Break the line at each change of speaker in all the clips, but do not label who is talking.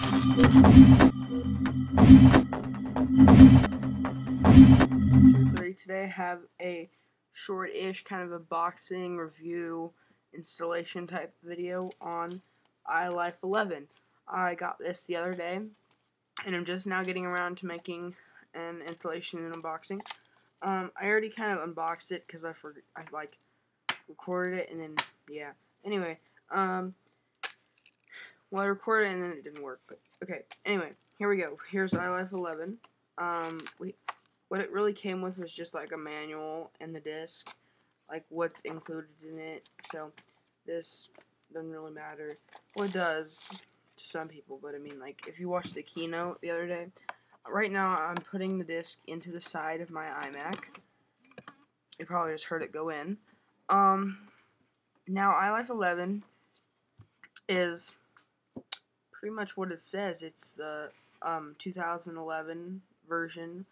Mactutor30. Today I have a short-ish kind of unboxing, review, installation type video on iLife 11. I got this the other day, and I'm just now getting around to making an installation and unboxing. I already kind of unboxed it because I recorded it and then yeah. Anyway, well, I recorded it and then it didn't work. But okay. Anyway, here we go. Here's iLife 11. What it really came with was just like a manual and the disc, like what's included in it. So this doesn't really matter. Well, it does to some people, but I mean, like if you watched the keynote the other day, right now I'm putting the disc into the side of my iMac. You probably just heard it go in. Now iLife 11 is pretty much what it says. It's the 2011 version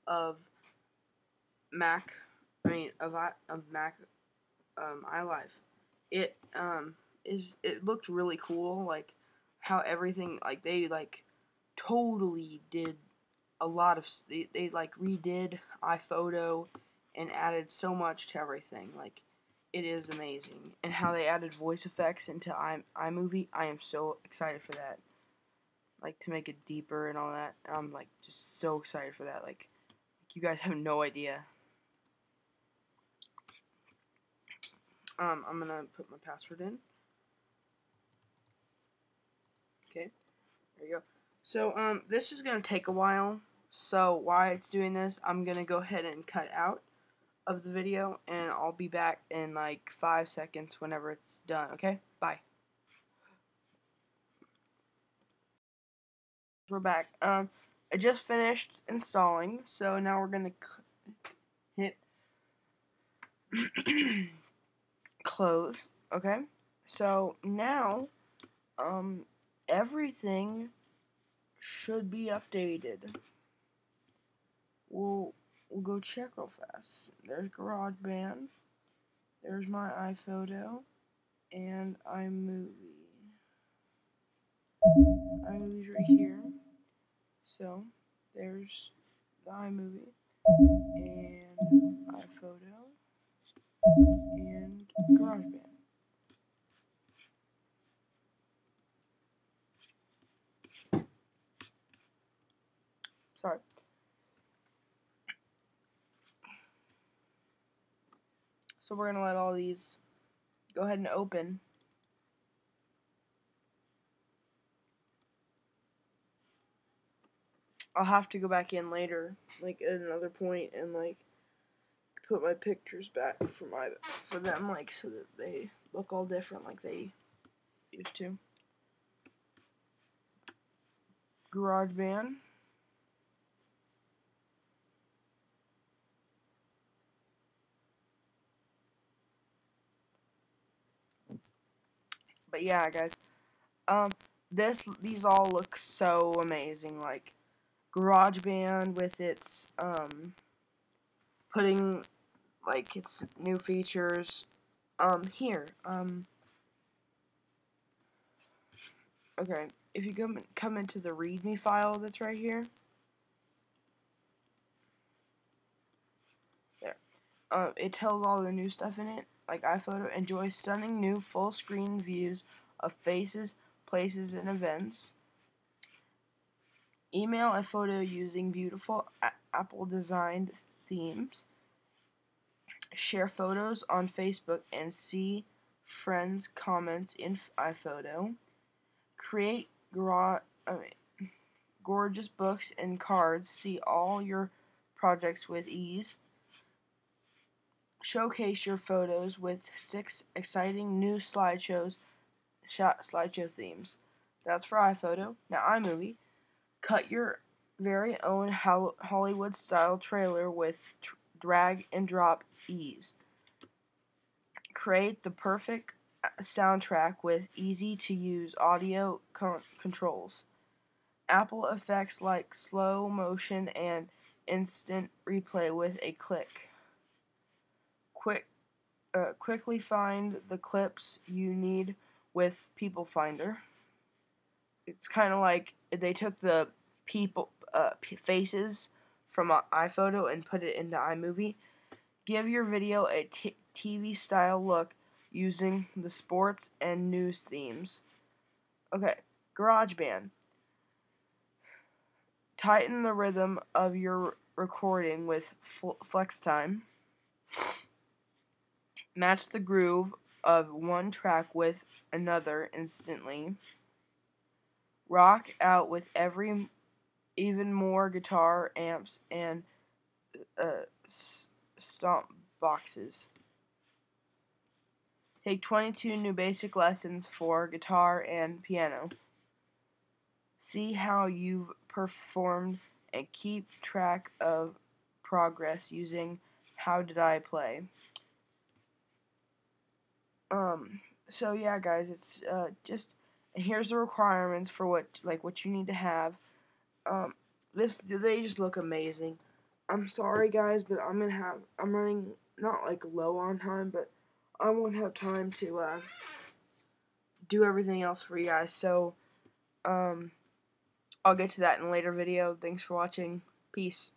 of Mac. Of Mac iLife. It it looked really cool. Like how everything, like they like totally did a lot of they like redid iPhoto and added so much to everything. Like it is amazing, and how they added voice effects into iMovie. I am so excited for that. Like to make it deeper and all that. I'm like just so excited for that. Like you guys have no idea. I'm gonna put my password in. Okay, there you go. So this is gonna take a while. So while it's doing this, I'm gonna go ahead and cut out of the video, and I'll be back in like 5 seconds whenever it's done. Okay, bye. We're back. I just finished installing, so now we're gonna hit close. Okay, so now everything should be updated. We'll go check real fast. There's Garageband. There's my iPhoto and iMovie. iMovie's right here. So there's the iMovie and iPhoto and Garageband. Sorry. So we're gonna let all these go ahead and open. I'll have to go back in later, like at another point, and like put my pictures back for them, like so that they look all different, like they used to. Garageband. But yeah, guys, these all look so amazing. Like GarageBand with its putting like its new features here. Okay, if you come into the README file that's right here. There. It tells all the new stuff in it. Like iPhoto, enjoy stunning new full screen views of faces, places, and events. Email a photo using beautiful Apple designed themes. Share photos on Facebook and see friends' comments in iPhoto. Create gorgeous books and cards. See all your projects with ease. Showcase your photos with 6 exciting new slideshow themes. That's for iPhoto. Now iMovie. Cut your very own Hollywood-style trailer with drag and drop ease. Create the perfect soundtrack with easy-to-use audio controls. Apple effects like slow motion and instant replay with a click. Quickly find the clips you need with People Finder. it's kind of like they took the people faces from iPhoto and put it into iMovie. Give your video a TV style look using the sports and news themes. Okay, Garageband. Tighten the rhythm of your recording with flex time. Match the groove of one track with another instantly. Rock out with even more guitar amps and stomp boxes. Take 22 new basic lessons for guitar and piano. See how you've performed and keep track of progress using How Did I Play. So yeah, guys, it's just, and here's the requirements for what you need to have. They just look amazing. I'm sorry, guys, but I'm running not like low on time, but I won't have time to do everything else for you guys. So I'll get to that in a later video. Thanks for watching. Peace.